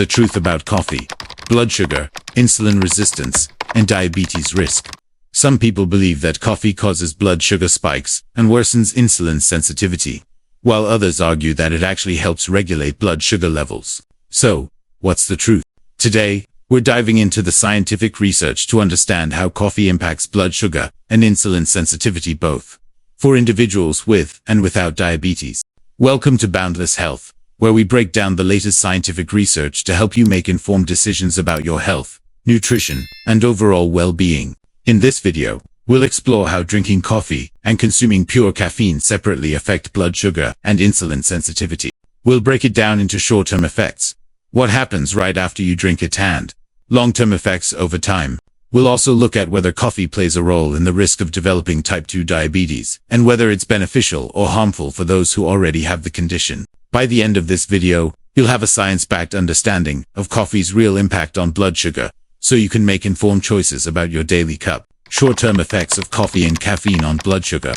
The truth about coffee, blood sugar, insulin resistance, and diabetes risk. Some people believe that coffee causes blood sugar spikes and worsens insulin sensitivity, while others argue that it actually helps regulate blood sugar levels. So, what's the truth? Today, we're diving into the scientific research to understand how coffee impacts blood sugar and insulin sensitivity both for individuals with and without diabetes. Welcome to Boundless Health, where we break down the latest scientific research to help you make informed decisions about your health, nutrition, and overall well-being. In this video, we'll explore how drinking coffee and consuming pure caffeine separately affect blood sugar and insulin sensitivity. We'll break it down into short-term effects, what happens right after you drink it, and long-term effects over time. We'll also look at whether coffee plays a role in the risk of developing type 2 diabetes, and whether it's beneficial or harmful for those who already have the condition. By the end of this video, you'll have a science-backed understanding of coffee's real impact on blood sugar, so you can make informed choices about your daily cup. Short-term effects of coffee and caffeine on blood sugar.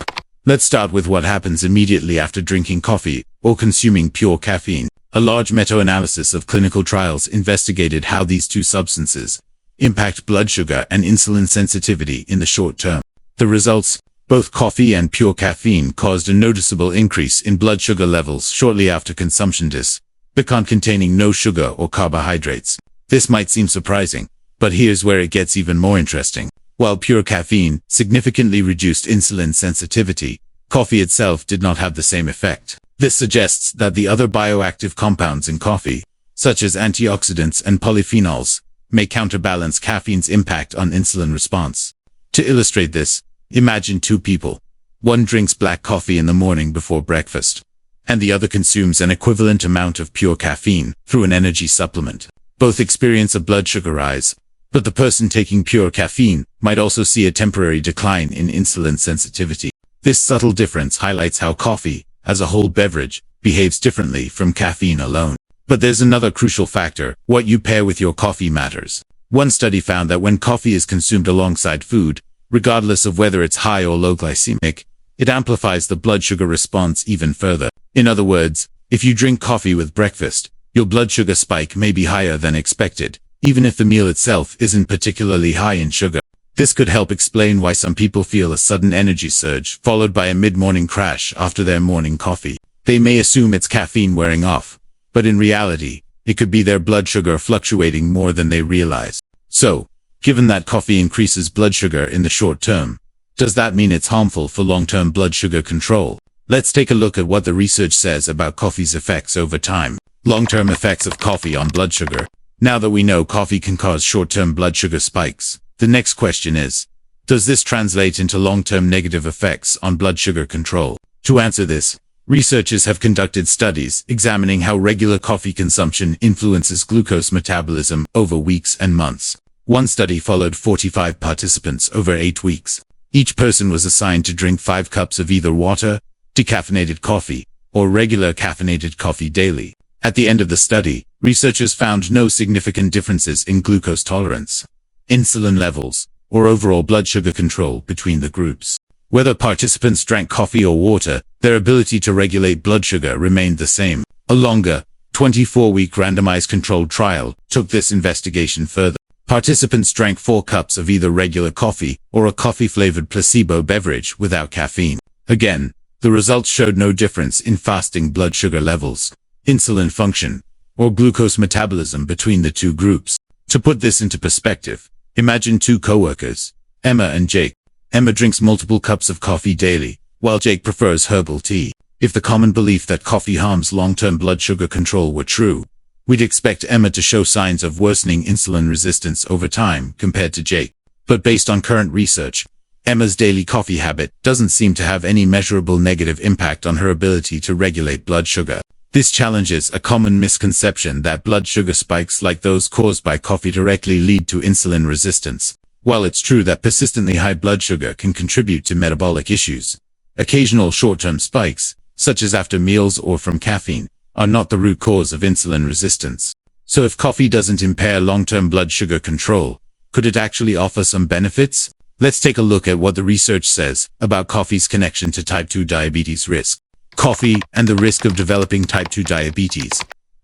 Let's start with what happens immediately after drinking coffee or consuming pure caffeine. A large meta-analysis of clinical trials investigated how these two substances impact blood sugar and insulin sensitivity in the short term. The results: both coffee and pure caffeine caused a noticeable increase in blood sugar levels shortly after consumption, despite containing no sugar or carbohydrates. This might seem surprising, but here's where it gets even more interesting. While pure caffeine significantly reduced insulin sensitivity, coffee itself did not have the same effect. This suggests that the other bioactive compounds in coffee, such as antioxidants and polyphenols, may counterbalance caffeine's impact on insulin response. To illustrate this, imagine two people. One drinks black coffee in the morning before breakfast, and the other consumes an equivalent amount of pure caffeine through an energy supplement. Both experience a blood sugar rise, but the person taking pure caffeine might also see a temporary decline in insulin sensitivity. This subtle difference highlights how coffee, as a whole beverage, behaves differently from caffeine alone. But there's another crucial factor: what you pair with your coffee matters. One study found that when coffee is consumed alongside food, regardless of whether it's high or low glycemic, it amplifies the blood sugar response even further. In other words, if you drink coffee with breakfast, your blood sugar spike may be higher than expected, even if the meal itself isn't particularly high in sugar. This could help explain why some people feel a sudden energy surge followed by a mid-morning crash after their morning coffee. They may assume it's caffeine wearing off, but in reality, it could be their blood sugar fluctuating more than they realize. So, given that coffee increases blood sugar in the short term, does that mean it's harmful for long-term blood sugar control? Let's take a look at what the research says about coffee's effects over time. Long-term effects of coffee on blood sugar. Now that we know coffee can cause short-term blood sugar spikes, the next question is, does this translate into long-term negative effects on blood sugar control? To answer this, researchers have conducted studies examining how regular coffee consumption influences glucose metabolism over weeks and months. One study followed 45 participants over 8 weeks. Each person was assigned to drink 5 cups of either water, decaffeinated coffee, or regular caffeinated coffee daily. At the end of the study, researchers found no significant differences in glucose tolerance, insulin levels, or overall blood sugar control between the groups. Whether participants drank coffee or water, their ability to regulate blood sugar remained the same. A longer, 24-week randomized controlled trial took this investigation further. Participants drank 4 cups of either regular coffee or a coffee-flavored placebo beverage without caffeine. Again, the results showed no difference in fasting blood sugar levels, insulin function, or glucose metabolism between the two groups. To put this into perspective, imagine two co-workers, Emma and Jake. Emma drinks multiple cups of coffee daily, while Jake prefers herbal tea. If the common belief that coffee harms long-term blood sugar control were true, we'd expect Emma to show signs of worsening insulin resistance over time compared to Jake. But based on current research, Emma's daily coffee habit doesn't seem to have any measurable negative impact on her ability to regulate blood sugar. This challenges a common misconception that blood sugar spikes like those caused by coffee directly lead to insulin resistance. While it's true that persistently high blood sugar can contribute to metabolic issues, occasional short-term spikes, such as after meals or from caffeine, are not the root cause of insulin resistance. So if coffee doesn't impair long-term blood sugar control, could it actually offer some benefits? Let's take a look at what the research says about coffee's connection to type 2 diabetes risk. Coffee and the risk of developing type 2 diabetes.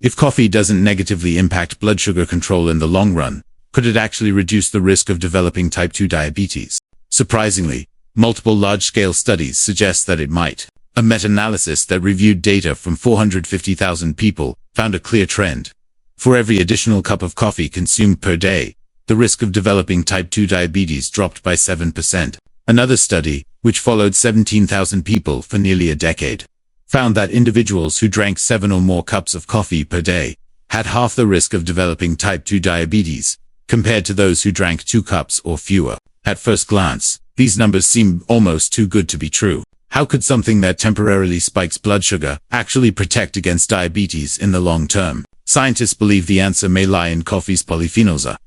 If coffee doesn't negatively impact blood sugar control in the long run, could it actually reduce the risk of developing type 2 diabetes? Surprisingly, multiple large-scale studies suggest that it might. A meta-analysis that reviewed data from 450,000 people found a clear trend. For every additional cup of coffee consumed per day, the risk of developing type 2 diabetes dropped by 7%. Another study, which followed 17,000 people for nearly a decade, found that individuals who drank 7 or more cups of coffee per day had half the risk of developing type 2 diabetes compared to those who drank 2 cups or fewer. At first glance, these numbers seem almost too good to be true. How could something that temporarily spikes blood sugar actually protect against diabetes in the long term? Scientists believe the answer may lie in coffee's polyphenols, a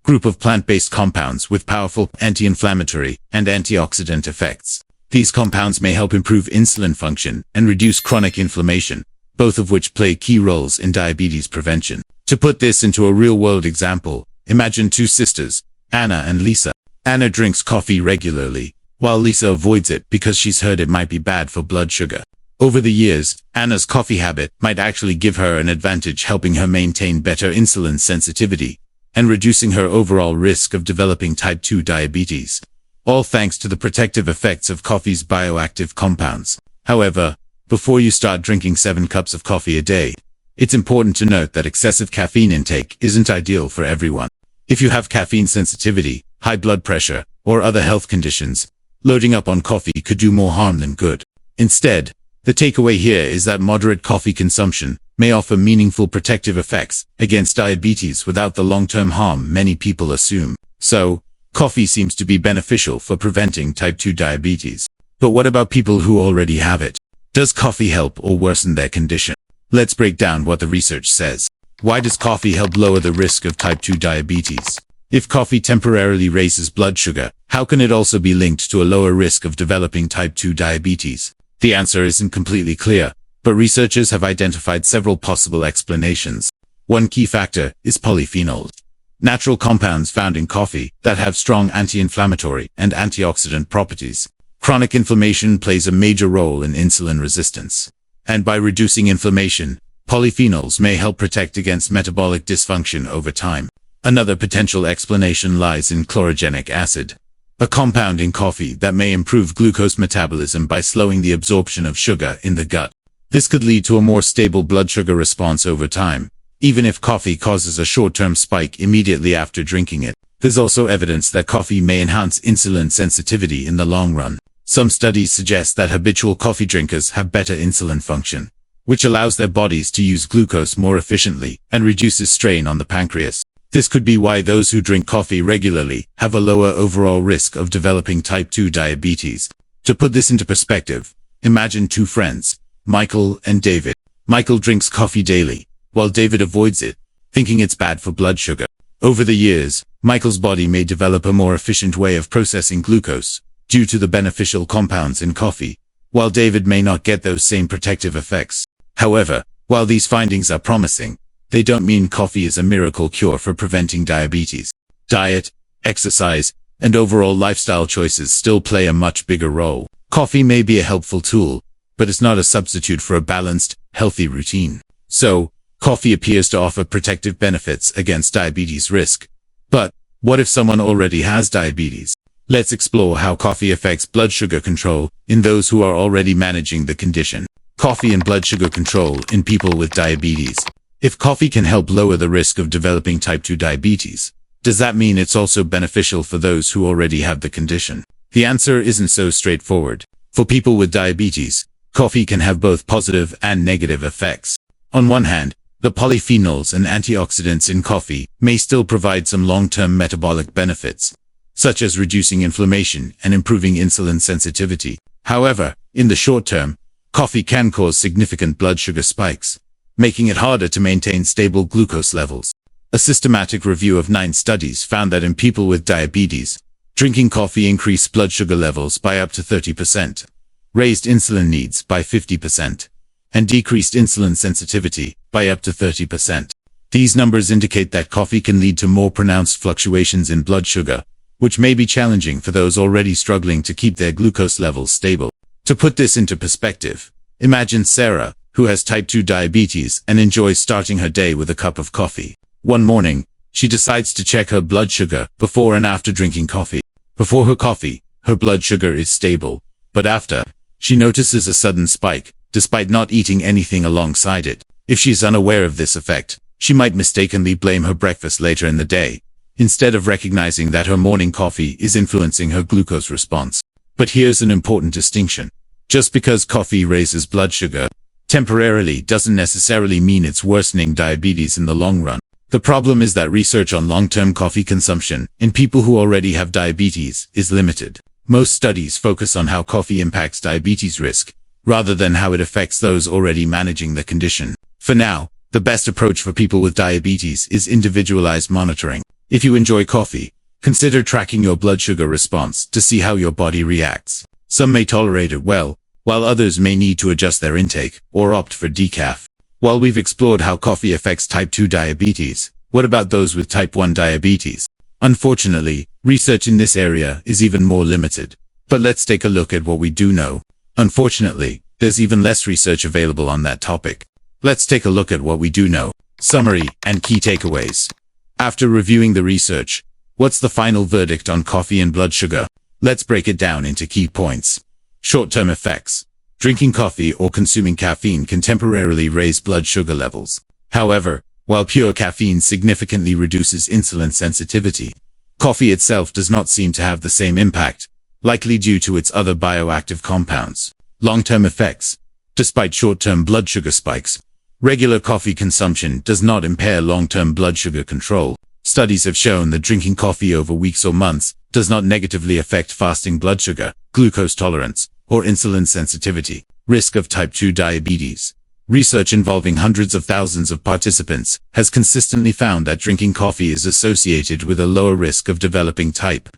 group of plant-based compounds with powerful anti-inflammatory and antioxidant effects. These compounds may help improve insulin function and reduce chronic inflammation, both of which play key roles in diabetes prevention. To put this into a real-world example, imagine 2 sisters, Anna and Lisa. Anna drinks coffee regularly, while Lisa avoids it because she's heard it might be bad for blood sugar. Over the years, Anna's coffee habit might actually give her an advantage, helping her maintain better insulin sensitivity and reducing her overall risk of developing type 2 diabetes, all thanks to the protective effects of coffee's bioactive compounds. However, before you start drinking 7 cups of coffee a day, it's important to note that excessive caffeine intake isn't ideal for everyone. If you have caffeine sensitivity, high blood pressure, or other health conditions, loading up on coffee could do more harm than good. Instead, the takeaway here is that moderate coffee consumption may offer meaningful protective effects against diabetes without the long-term harm many people assume. So, coffee seems to be beneficial for preventing type 2 diabetes. But what about people who already have it? Does coffee help or worsen their condition? Let's break down what the research says. Why does coffee help lower the risk of type 2 diabetes? If coffee temporarily raises blood sugar, how can it also be linked to a lower risk of developing type 2 diabetes? The answer isn't completely clear, but researchers have identified several possible explanations. One key factor is polyphenols, natural compounds found in coffee that have strong anti-inflammatory and antioxidant properties. Chronic inflammation plays a major role in insulin resistance, and by reducing inflammation, polyphenols may help protect against metabolic dysfunction over time. Another potential explanation lies in chlorogenic acid, a compound in coffee that may improve glucose metabolism by slowing the absorption of sugar in the gut. This could lead to a more stable blood sugar response over time, even if coffee causes a short-term spike immediately after drinking it. There's also evidence that coffee may enhance insulin sensitivity in the long run. Some studies suggest that habitual coffee drinkers have better insulin function, which allows their bodies to use glucose more efficiently and reduces strain on the pancreas. This could be why those who drink coffee regularly have a lower overall risk of developing type 2 diabetes. To put this into perspective, imagine 2 friends, Michael and David. Michael drinks coffee daily, while David avoids it, thinking it's bad for blood sugar. Over the years, Michael's body may develop a more efficient way of processing glucose due to the beneficial compounds in coffee, while David may not get those same protective effects. However, while these findings are promising, they don't mean coffee is a miracle cure for preventing diabetes. Diet, exercise, and overall lifestyle choices still play a much bigger role. Coffee may be a helpful tool, but it's not a substitute for a balanced, healthy routine. So, coffee appears to offer protective benefits against diabetes risk. But, what if someone already has diabetes? Let's explore how coffee affects blood sugar control in those who are already managing the condition. Coffee and blood sugar control in people with diabetes. If coffee can help lower the risk of developing type 2 diabetes, does that mean it's also beneficial for those who already have the condition? The answer isn't so straightforward. For people with diabetes, coffee can have both positive and negative effects. On one hand, the polyphenols and antioxidants in coffee may still provide some long-term metabolic benefits, such as reducing inflammation and improving insulin sensitivity. However, in the short term, coffee can cause significant blood sugar spikes, making it harder to maintain stable glucose levels. A systematic review of 9 studies found that in people with diabetes, drinking coffee increased blood sugar levels by up to 30%, raised insulin needs by 50%, and decreased insulin sensitivity by up to 30%. These numbers indicate that coffee can lead to more pronounced fluctuations in blood sugar, which may be challenging for those already struggling to keep their glucose levels stable. To put this into perspective, imagine Sarah, who has type 2 diabetes and enjoys starting her day with a cup of coffee. One morning, she decides to check her blood sugar before and after drinking coffee. Before her coffee, her blood sugar is stable, but after, she notices a sudden spike, despite not eating anything alongside it. If she is unaware of this effect, she might mistakenly blame her breakfast later in the day, instead of recognizing that her morning coffee is influencing her glucose response. But here's an important distinction. Just because coffee raises blood sugar temporarily doesn't necessarily mean it's worsening diabetes in the long run. The problem is that research on long-term coffee consumption in people who already have diabetes is limited. Most studies focus on how coffee impacts diabetes risk, rather than how it affects those already managing the condition. For now, the best approach for people with diabetes is individualized monitoring. If you enjoy coffee, consider tracking your blood sugar response to see how your body reacts. Some may tolerate it well, while others may need to adjust their intake or opt for decaf. While we've explored how coffee affects type 2 diabetes, what about those with type 1 diabetes? Unfortunately, research in this area is even more limited. But let's take a look at what we do know. Unfortunately, there's even less research available on that topic. Let's take a look at what we do know. Summary and key takeaways. After reviewing the research, what's the final verdict on coffee and blood sugar? Let's break it down into key points. Short-term effects. Drinking coffee or consuming caffeine can temporarily raise blood sugar levels. However, while pure caffeine significantly reduces insulin sensitivity, coffee itself does not seem to have the same impact, likely due to its other bioactive compounds. Long-term effects. Despite short-term blood sugar spikes, regular coffee consumption does not impair long-term blood sugar control. Studies have shown that drinking coffee over weeks or months does not negatively affect fasting blood sugar, glucose tolerance, or insulin sensitivity. Risk of type 2 diabetes. Research involving hundreds of thousands of participants has consistently found that drinking coffee is associated with a lower risk of developing type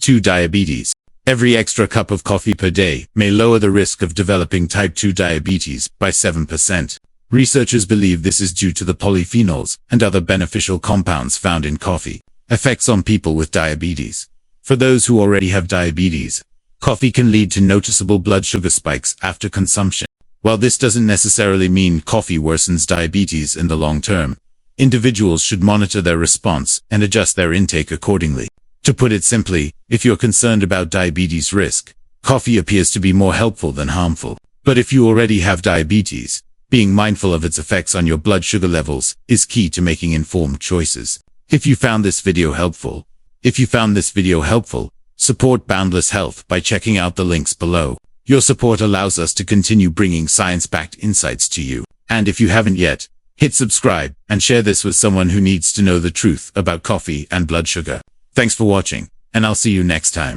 2 diabetes. Every extra cup of coffee per day may lower the risk of developing type 2 diabetes by 7%. Researchers believe this is due to the polyphenols and other beneficial compounds found in coffee. Effects on people with diabetes. For those who already have diabetes, coffee can lead to noticeable blood sugar spikes after consumption. While this doesn't necessarily mean coffee worsens diabetes in the long term, individuals should monitor their response and adjust their intake accordingly. To put it simply, if you're concerned about diabetes risk, coffee appears to be more helpful than harmful. But if you already have diabetes, being mindful of its effects on your blood sugar levels is key to making informed choices. If you found this video helpful, support Boundless Health by checking out the links below. Your support allows us to continue bringing science-backed insights to you. And if you haven't yet, hit subscribe and share this with someone who needs to know the truth about coffee and blood sugar. Thanks for watching, and I'll see you next time.